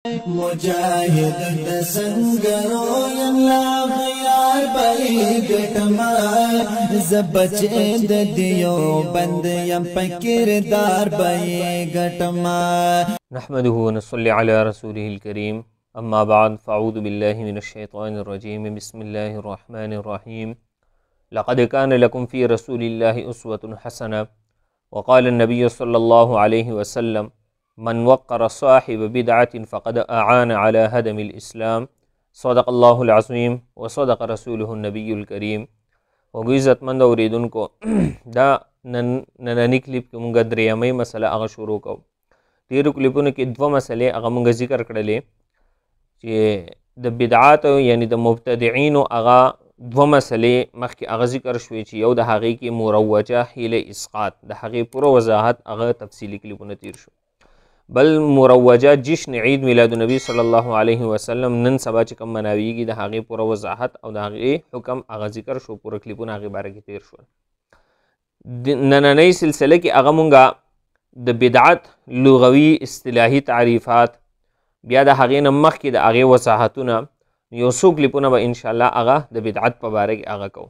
مجاهد د سنگرو یم لا خيار پای گټما زبچ د دیو بند یم پکردار پای گټما نحمده ونصلي على رسوله الكريم اما بعد فاعوذ بالله من الشيطان الرجيم بسم الله الرحمن الرحيم لقد كان لكم في رسول الله اسوة حسنة وقال النبي صلى الله عليه وسلم من وقر صاحب بدعة فقد أعان على هدم الإسلام صدق الله العظيم وصدق رسوله النبي الكريم وعزت مند اوریدونکو دا نننی کلیپ کې مونږ درېمې مسله هغه شروع کوو. تیرو کلیپونو کې دوه مسلې هغه مونږ ذکر کړلې چې د بدعات یعنی د مبتدعين هغه دوه مسلې مخکې هغه ذکر شوې چې یو د هغې کې مروجه حیله اسقاط د هغې پوره وضاحت هغه تفصیلي کلیپونه تیر شو. بل مروجه جشن عید میلاد النبی صلی الله علیه وسلم نن سبا چې کوم مناویږي د هغې پوره وضاحت او د هغې حکم هغه ذکر شو. پوره کلیپونه هغې باره کې تیر شول. نننۍ سلسله کې هغه مونږه د بدعت لغوي اصطلاحي تعریفات بیا د هغې نه مخکې د هغې وضاحتونه یو څو کلیپونه به انشاءالله هغه د بدعت په باره کې هغه کوو.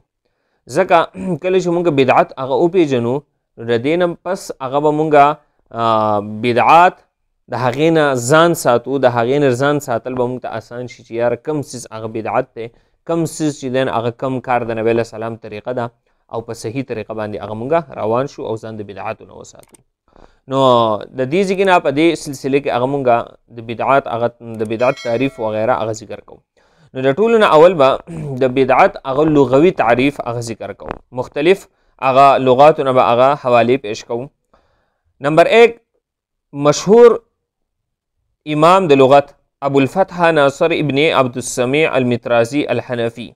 ځکه کله چې مونږ بدعت هغه وپېژنو نو د دې نه پس هغه به مونږه بدعات د هغې نه ځان ساتو. د هغې نه ځان ساتل به موږ ته آسان شي چې یاره کم څیز هغه بدعت دی، کم څیز چې دی هغه کم کار د نبی علیه السلام طریقه ده او په صحیح طریقه باندې هغه موږ روان شو او ځان د بدعاتو نه وساتو. نو د دې ځای نه په دې سلسله کې هغه موږ د بدعات هغه د بدعت تعریف وغیره هغه ذکر کوو. نو د ټولو نه اول به د بدعت هغه لغوي تعریف هغه ذکر کوو. مختلف هغه لغاتو نه به هغه حوالې پیش کوو. نمبر 1 مشهور امام د لغت ابو الفتح ناصر ابن عبد السمیع المترازی الحنفی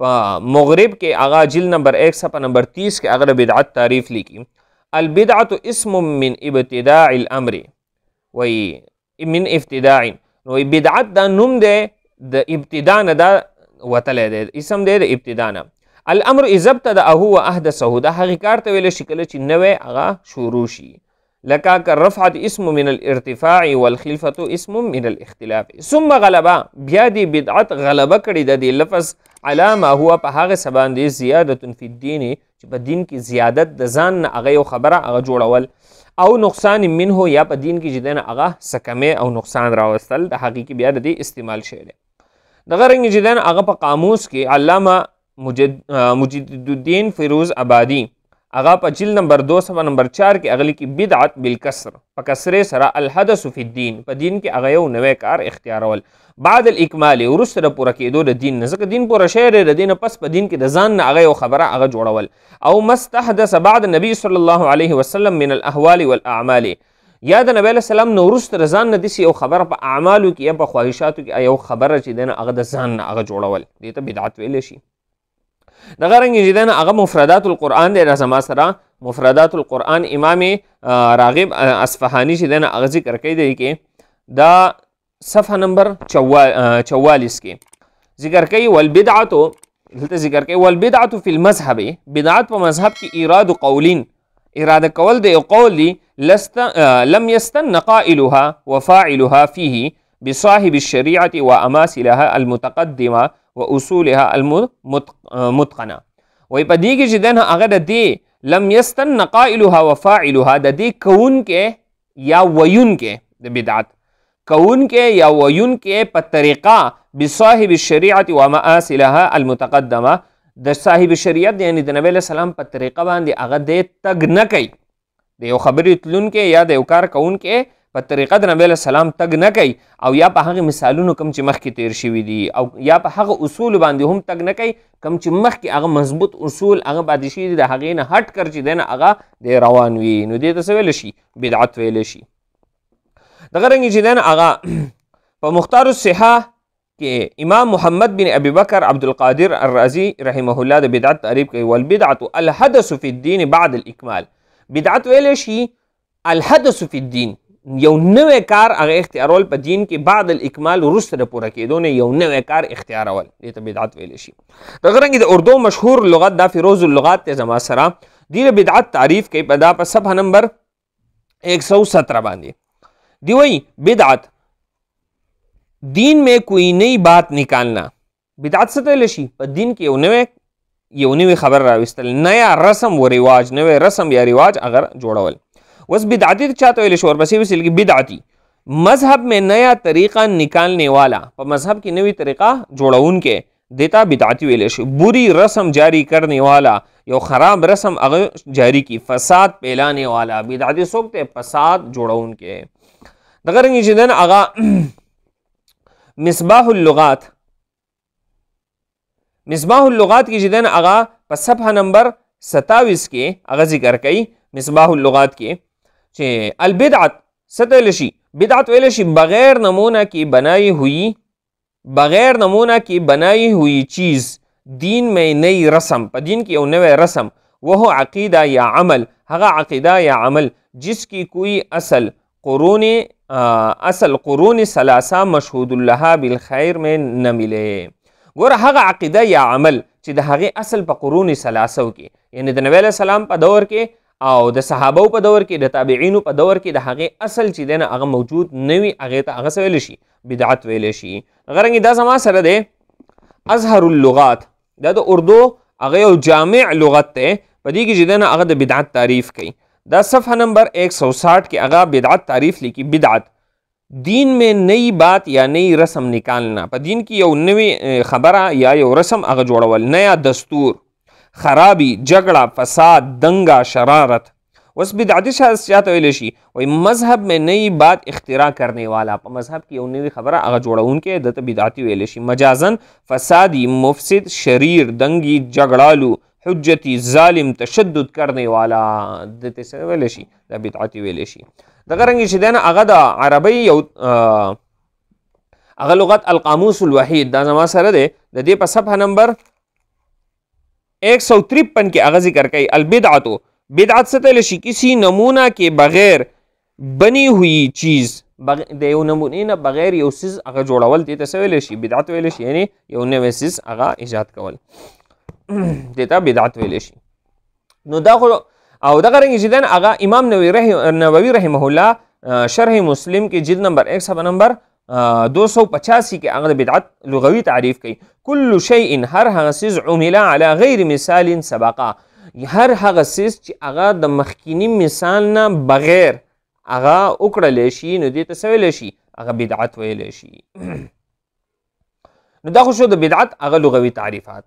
په مغرب کې هغه جلد نمبر 1 صفحه نمبر 30 کې هغه د بدعت تعریف لیکي. البدعة اسم من ابتداع الامر وی من ابتداع نو بدعت دا نوم دی د ابتداء نه دا وتلی دی، اسم دی د ابتداء نه. الامر اذا ابتدأه واحدثه دا هغې کار ته ویلی شي کله چې نوی هغه شروع شي. لکه كالرفعة اسم من الارتفاع والخلفة اسم من الاختلاف. ثم غلبه بیا دی بدعت غلبه کړي د دې لفظ على ما هو په هغه څه باندې زیادة فی الدین چې په دین کې زیادت د ځان نه هغه یو خبره هغه جوړول او نقصان منه یا په دین کې چې دی نه هغه څه کمې او نقصان راوستل د هغې کې بیا د دې استعمال شوی دی. دغه رنګ چې دی نه هغه په قاموس کې علامه مجد الدین فیروز آبادی هغه په جلد نمبر 2 صفحه نمبر 4 کې هغه لیکي بدعت بالکسر په کسرې سره الحدث فی الدین په دین کې هغه یو نوی کار اختیارول بعد الاکمال وروسته د پوره کېدو د دین نه، ځکه دین پوره شوی دی د دین نه پس په دین کې د ځان نه هغه یو خبره هغه جوړول. او مستحدث بعد النبي صلی الله علیه وسلم من الاحوال والاعمال یا د نبی علیه السلام نه وروسته د ځان نه داسې یو خبره په اعمالو کې یا په خواهشاتو کې یو خبره چې دی نه هغه د ځان نه هغه جوړول، دې ته بدعت ویلی شي. دغه رنګ چې دی نه هغه مفردات القرآن دی. دا زما سره مفردات القرآن امام راغب اصفهانی چې دی نه هغه ذکر کوي دی کې دا صفحه نمبر 44 کې ذکر کوي والبدعة دلته ذکر کوي والبدعة فی المذهب بدعت په مذهب کې ایراد قولین اراده کول د یو قول دی لم یستن قائلها وفاعلها فيه بصاحب الشریعة واماثلها المتقدمه واصولها المتقنه. وی په دې کې چې دی نه هغه د دې لم یستن قائلها وفاعلها د دې کوونکې یا ویونکې د بدعت کوونکې یا ویونکې په طریقه بصاحب الشریعة ومآثلها المتقدمه د صاحب شریعت یعنی د نبی علیه السلام په طریقه باندې هغه دی تګ نه کوي، د یو خبرې تلونکې یا د یو کار کوونکې په طریقه د نبی علیه السلام تګ نه کوي او یا په هغې مثالونو کوم چې مخکې تیر شوي دي او یا په هغه اصولو باندې هم تګ نه کوي کوم چې مخکې هغه مضبوط اصول هغه پاتې شوي دي د هغې نه هټ کر چې دی نه هغه دی روان وي نو دې ته څه ویلی شي؟ بدعت ویلی شي. دغه رنګې چې دی نه هغه په مختار الصحه کې امام محمد بن ابي بکر عبدالقادر الرازي رحمه الله د بدعت تعریف کوي. والبدعة الحدث فی الدین بعد الاکمال. بدعت ویلی شي الحدث فی الدین یو نوی کار هغه اختیارول په دین کې بعد الاکمال وروسته د پوره کېدو نه یو نوی کار اختیارول، دې ته بدعت ویلی شي. دغه رنګې د اردو مشهور لغت دا فیروز اللغات ته زما سره دې بدعت تعریف کوي په صفحه نمبر 117 باندې. دی وی بدعت دین میں کوئی نئی بات نکالنا. بدعت څه ته ویلی شي؟ په دین کې یو نوی خبر راوستل، نیا رسم و رواج، نوی رسم یا رواج اگر جوړول. اوس بدعتی چاته ویلی شي؟ ورپسې ویل کې بدعتی مذہب میں نیا طریقہ نکالنے والا، په مذہب کی نوی طریقہ جوړون کې دیتا بدعتی ویلی شي. بری رسم جاری کرنے والا، یو خراب رسم اگر جاری کی. فساد پھیلانے والا، بدعتی څوک ته؟ فساد جوړون کې. دغه رنګ چې دن اغا مصباح اللغات کی جدن اغا په صفحه نمبر 27 کې اغا ذکر کوي. مصباح اللغات کې چې البدعت ستل شي، بدعت ویل شي بغیر نمونہ کی بنائی ہوئی چیز، دین میں نئی رسم، په دین کې یو نوی رسم، وہ عقیدہ یا عمل، هغه عقیدہ یا عمل جس کی کوئی اصل قرون ثلاثہ مشهود لها بالخیر میں نہ ملے. ګوره هغه عقیده یا عمل چې د هغې اصل په قرون ثلاثو کې، یعنی د نبی علیه السلام په دور کې او د صحابو په دور کې، د تابعینو په دور کې، د هغې اصل چې دی نه هغه موجود نه وي، هغې ته هغه څه ویلی شي؟ بدعت ویلی شي. هغه رنګې دا زما سره دی اظهر اللغات، دا د اردو هغه یو جامع لغت دی، په دې کې چې دی نه هغه د بدعت تعریف کوي. دا صفحه نمبر 160 کې هغه بدعت تعریف لیکي. بدعت دین میں نئی بات یا نئی رسم نکالنا، په دین کې یو نوی خبره یا یو رسم هغه جوړول، نیا دستور، خرابی، جګړه، فساد، دنگا، شرارت. اوس بدعتي چاته ویلی شي؟ وایي مذهب میں نئی بات اختراع کرنے والا، په مذهب کې یو نوی خبره هغه جوړونکی دته بدعتي ویلی شي. مجازن فسادی، مفسد، شریر، دنگی، جګړالو، حجتی، ظالم، تشدد کرنے والا، دته څه ویلی شي؟ دا بدعتي ویلی شي. دغه رنګ چې دی نه هغه د عربی یو هغه لغت القاموس الوحید دا زما سره دی، د دې په صفحه نمبر 153 کې هغه ذکر کوي. البدعت، بدعت څه ته ویلی شي؟ کسی نمونہ کے بغیر بنی ہوئی چیز، د یو نمونې نه بغیر یو څیز هغه جوړول، دې ته څه ویلی شي؟ بدعت ویلی شي. یعنی یو نوی څیز هغه ایجاد کول، دې ته بدعت ویلی شي. نو دا خو او دغه رنګ چې دن هغه امام نووي رحمه الله شرح مسلم کې جلد نمبر 1 صفحه نمبر 285 کې هغه د بدعت لغوي تعریف کوي. کل شیء، هر هغه څیز، عمل علی غیر مثال سبقه، هر هغه څیز چې هغه د مخکینی مثال نه بغیر هغه وکړلی شي، نو دې ته څه ویلی شي؟ هغه بدعت ویلی شي. نو دا خو شو د بدعت هغه لغوي تعریفات.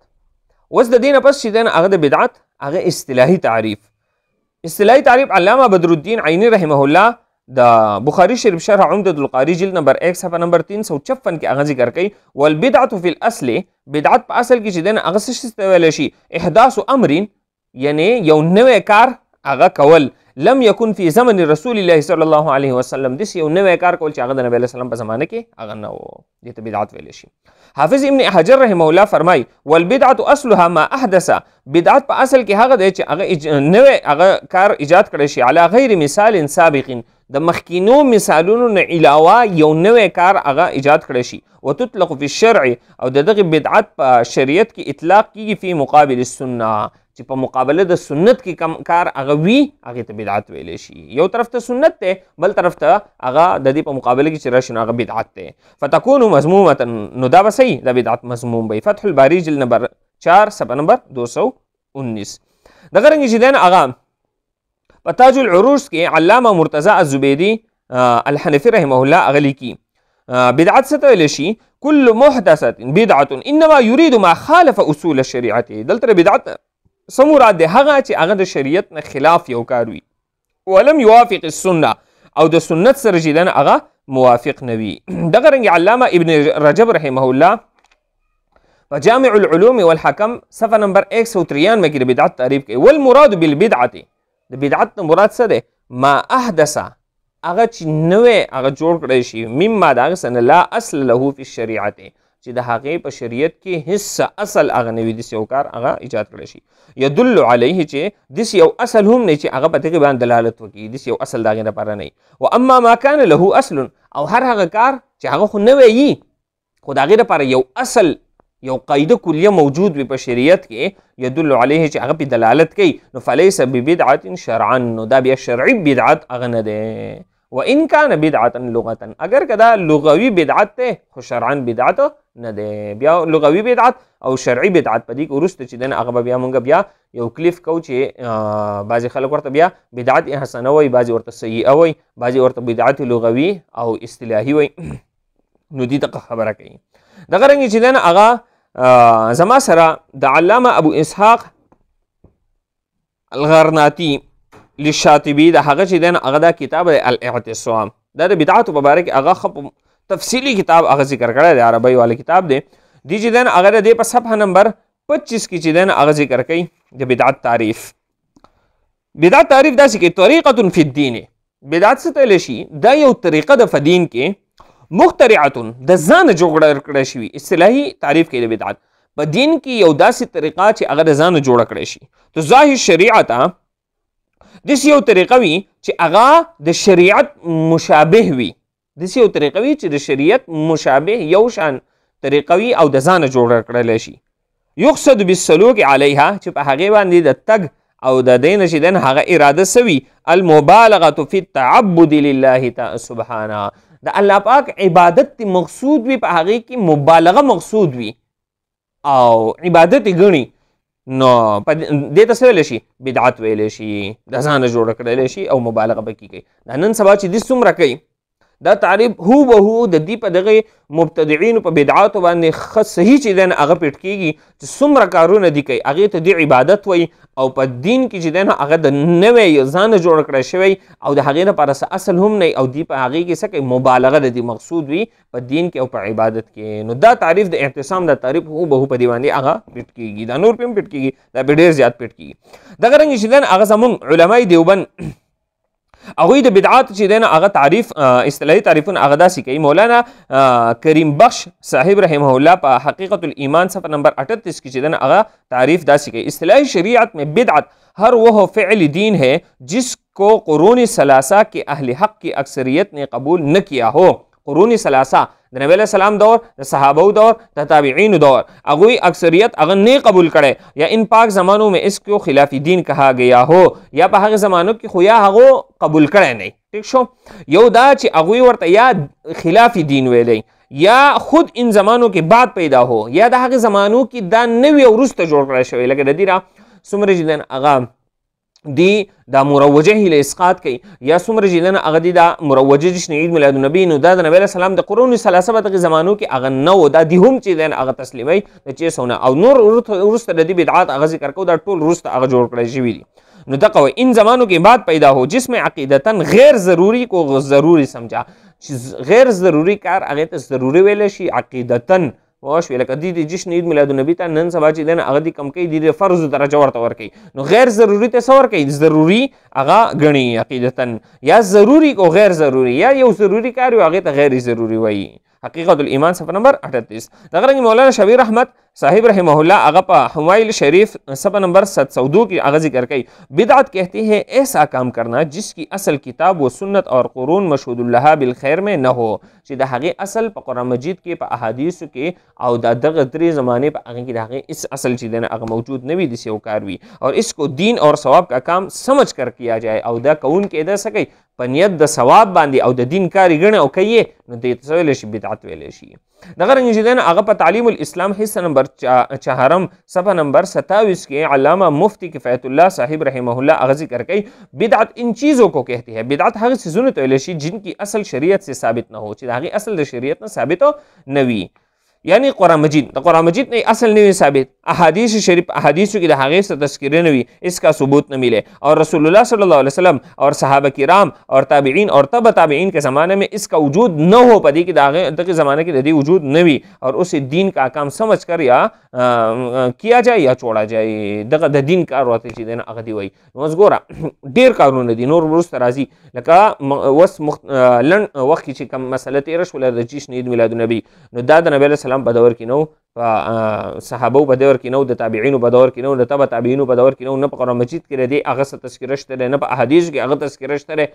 اوس د دې نه پس چې دی هغه د بدعت هغه اصطلاحي تعریف. اصطلاحی تعریف علامہ بدر الدین عینی رحمہ اللہ د بخاری شریف شرح عمدۃ القاری جلد نمبر 1 صفحه نمبر 356 کې هغه ذکر کوي. والبدعت فی الاصل، بدعت په اصل کې چې دین هغه څه ته ویل شي؟ احداث امر، یعنی یو نوی کار هغه کول، لم یکن فی زمن رسول الله صلی الله علیه وسلم، دس یو نوی کار کول چې هغه د نبی علیه السلام په زمانه کې هغه نه و، دې ته بدعت ویل شي. حافظ ابن حجر رحمه الله فرمای والبدعت اصلها ما احدث، بدعت په اصل کې هغه دی چې هغه نوی هغه کار ایجاد کړی شي علی غیر مثال سابق، د مخکینو مثالونو نه علاوه یو نوی کار هغه ایجاد کړی شي. وتطلق فی الشرع، او دغه بدعت په شریعت کې اطلاق کیږي فی مقابل السنه، چې په مقابله د سنت کې کم کار هغه وي، هغه ته بدعت ویلی شي. یو طرف ته سنت ته، بل طرف ته هغه د دې په مقابله کې چې راشي نو هغه بدعت ته. فتكون مذمومه، نو دا به صحیح، دا بدعت مذموم وي. فتح الباری جلد نمبر 4 صفحه نمبر 219. دغه رنګ چې دی هغه په تاج العروش کې علامه مرتضی الزبیدی الحنفی رحمه الله هغه لیکي بدعت څه ته ویلی شي؟ کل محدثه بدعت انما یرید ما خالف اصول الشریعه. دلته بدعت څه مراد دی؟ هغه چې هغه د شریعت نه خلاف یو کار وي، ولم یوافق السنه، او د سنت سره چې دی هغه موافق نه وي. دغه رنګ علامه ابن رجب رحمه الله په جامع العلوم والحکم صفحه نمبر 193 کې د بدعت تعریف کوي. والمراد بالبدعت، د بدعت مراد څه دی؟ ما احدث، هغه چې نوی هغه جوړ کړی شي، مما د هغه څه نه لا اصل له فی الشریعت، چې د هغې په شریعت کې هیڅ اصل هغه نه وي، داسې یو کار هغه ایجاد کړی شي. یدل علیه، چې داسې یو اصل هم نه چې هغه په دغې باندې دلالت وکړي، داسې یو اصل د هغې لپاره نه وي. و اما ما کان له اصل، او هر هغه کار چې هغه خو نوی وي خو د هغې لپاره یو اصل، یو قاعده کلیه موجود وي په شریعت کې، یدل علیه چې هغه پې دلالت کوي، نو فلیس ببدعت شرعا، نو دا بیا شرعي بدعت هغه نه دی. وان کان بدعتا لغتا، اگر کدا لغوي بدعت ته خو شرعا بدعت نه دی. بیا لغوي بدعت او شرعي بدعت پدې کې ورسته چې دنه هغه بیا مونږ بیا یو کلیف کو چې بعضی خلک ورته بیا بدعت حسنه وای، بعضی ورته سیئه وای، بعضی ورته بدعت لغوي او اصطلاحي وای. نو دې ته خبره کوي. دغه رنګ چې دنه هغه زما سره د علامه ابو اسحاق الغرناطي للشاطبي د هغه چې دنه هغه دا کتاب الاعتصام دا د بدعت مبارک هغه خپ تفصیلی کتاب هغه ذکر کړی دی، عربی والا کتاب دی. دی چې دنه هغه د په صفحه نمبر 25 کې چې دنه هغه ذکر کوي د بدعت تعریف. بدعت تعریف داسې کې طریقه فی الدین، بدعت څه ته ویل شي؟ دا یو طریقه د فدین کې مخترعه د ځان جوړه کړی شوی. اصطلاحي تعریف کې د بدعت په دین کې یو داسې طریقه چې هغه د ځان جوړه کړی شي. تو ظاهر شریعت داسې یو طریقه وي چې هغه د شریعت مشابه وي، داسې یو طریقه وي چې د شریعت مشابه یو شان طریقه وي او د ځانه جوړه کړلی شي. یقصد بالسلوک علیها چې په هغې باندې د تګ او د دې نه چې دن هغه اراده سوي المبالغه فی التعبد لله سبحانه، د الله پاک عبادت مقصود وي، په هغې کې مبالغه مقصود وي او عبادت ګڼي، نو دې ته څه ویلی شي؟ بدعت ویلی شي، د ځانه جوړه کړلی شي او مبالغه پکې کوي. دا نن سبا چې دې څومره کوي دا تعریف هو به هو د دې په دغه مبتدعینو په بدعاتو باندې ښه صحیح چې دی نه هغه پیټ کېږي چې څومره کارونه دي کوي هغې ته دې عبادت وایي او په دین کې چې دی نه هغه د نوی ځانه جوړ کړی شوی او د هغې لپاره څه اصل هم نه او دې په هغې کې څه کوي مبالغه د دې مقصود وي په دین کې او په عبادت کې. نو دا تعریف د اعتصام دا تعریف هو به هو په دې باندې هغه پیټ کېږي، دا نور پې هم پیټ کېږي، دا پې ډېر زیات پیټ کېږي. دغه رنګې چې دی نه هغه زمونږ علمای دیوبند هغوی د بدعات چې دی نه هغه تعریف اصطلاحي تعریفونه هغه داسې کوي. مولانا کریم بخش صاحب رحمه الله په حقیقت الایمان صفحه نمبر 38 کې چې دی نه هغه تعریف داسې کوي. اصطلاحی شریعت میں بدعت ہر وہ فعل دین ہے جس کو قرون ثلاثہ کے اہل حق کی اکثریت نے قبول نہ کیا ہو. قرون ثلاثہ د نبی علیہ السلام دور، د صحابو دور، د تابعین دور، اگوی اکثریت اگر نہیں قبول کرے یا ان پاک زمانوں میں اس کو خلاف دین کہا گیا ہو یا په هغه زمانو کې خو یا هغه قبول کړی نه. ٹھیک شو؟ یو دا چې اگوی ورته یا خلاف دین ویلی یا خود ان زمانوں کے بعد پیدا ہو یا د هغه زمانو کې دا نوی وروسته جوړ کړی شوی، لکه د دې را څومره چې دی هغه دی دا مروجه هیله اسقاط کوي یا څومره چې دی هغه دی دا مروجه جشن عید میلاد النبي، نو دا د نبی علیه السلام د قرون ثلاثه په دغې زمانو کې هغه نه و، دا دی هم چې دی هغه تسلیموي د چې څونه او نور وروسته د دې بدعات هغه ذکر کوو، دا ټول وروسته هغه جوړ کړی شوي دي. نو دغه وایي ان زمانوں کے بعد پیدا ہو جس میں عقیدتاً غیر ضروری کو ضروری سمجھا، چې غیر ضروری کار هغې ته ضروري ویلی شي عقیدتاً واش لکه د جشن عید میلاد النبي ته نن سبا چې دی نه هغه دې کم کوي، د فرض درجه ورته ورکوي. نو غیر ضروري ته څه ورکوي؟ ضروري هغه ګڼي عقیدتاً، یا ضروري کو غیر ضروري، یا یو ضروري کار وي هغې ته غیر ضروري وایي. حقیقت الایمان صفحه نمبر 38. دغه رنګ مولانا شبیر احمد صاحب رحمہ اللہ هغه په حمایل شریف صفحه نمبر 702 کی هغه ذکر کوي بدعت کہتے ہیں ایسا کام کرنا جس کی اصل کتاب و سنت اور قرون مشهود لها بالخیر میں نہ ہو، چې د هغې اصل په قرآن مجید کې په احادیثو کې او د دغه درې زمانې په هغې کې د هغې اس اصل چې دی نه هغه موجود نه وي، داسې یو کار وي اور اس کو دین اور ثواب کا کام سمجھ کر کیا جائے او دا کوونکی دا څه کوي په نیت د ثواب باندې او د دین کار یې ګڼي او کوي، نو دې ته څه ویلی شي؟ بدعت ویلی شي. دغه رنګ چې دی نه هغه په تعلیم الاسلام حصہ نمبر 4 صفحه نمبر 27 کې علامہ مفتی کفایت اللہ صاحب رحمہ اللہ هغه ذکر کوي بدعت ان چیزوں کو کہتی ہے، بدعت هغه څیزونو ته ویلی شي جن کی اصل شریعت سے ثابت نہ ہو، چې د هغې اصل د شریعت نه ثابت نه وي. یعنی قرآن مجید د قرآن مجید نه اصل نه وي ثابت، احادیث شریف احادیثو کې د هغې څه تذکره نه وي، اس کا ثبوت نه ملے اور رسول اللہ صلی اللہ علیہ وسلم اور صحابہ کرام اور تابعین اور تبع تابعین کے زمانے میں اس کا وجود نہ ہو، پدې کې د هغې دغې زمانه کې د دې وجود نه وي اور اسے دین کا کام سمجھ کر یا کیا جائے یا چھوڑا جائے، دغه د دین کار ورته چې دی نه هغه دی وایي. نو اوس ګوره ډېر کارونه دي نور وروسته راځي، لکه اوس لنډ وخت کې چې کوم مسله تېره شوله د جشن عید میلاد النبي، نو دا د نبي علیه السلام په دور کې نو صحابو په دور کې نو، د تابعینو په دور کې نو، د تبع تابعینو په دور کې نو، نه په قرآن مجید کې دی هغه څه تذکره شته، نه په احادیث کې هغه تذکره شته.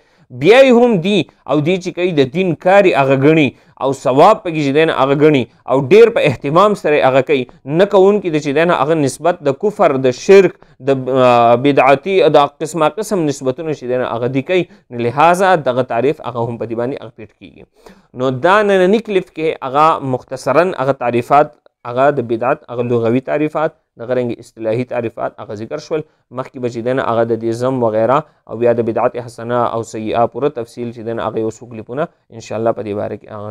بیا هم دی او دی چې کوي د دین کاري هغه ګڼي او ثواب پکې چې دی نه هغه ګڼي او ډېر په اهتمام سره هغه کوي، نه کوونکي د چې دی نه هغه نسبت د کفر، د شرک، د بدعتي، د قسمه قسم نسبتونه چې دی نه هغه دی کوي. لہذا دغه تعریف هغه هم په دې باندې هغه پیټ کېږي. نو دا ننني کلیپ کې هغه مختصرا هغه تعریفات، هغه د بدعت هغه لغوي تعریفات، دغه رنګ اصطلاحي تعریفات هغه ذکر شول. مخکې به چې دی نه هغه د دې ذم وغیره او بیا د بدعت حسنه او سیئه پوره تفصیل چې دی نه هغه یو څو کلیپونه انشاءالله په دې باره کې هغه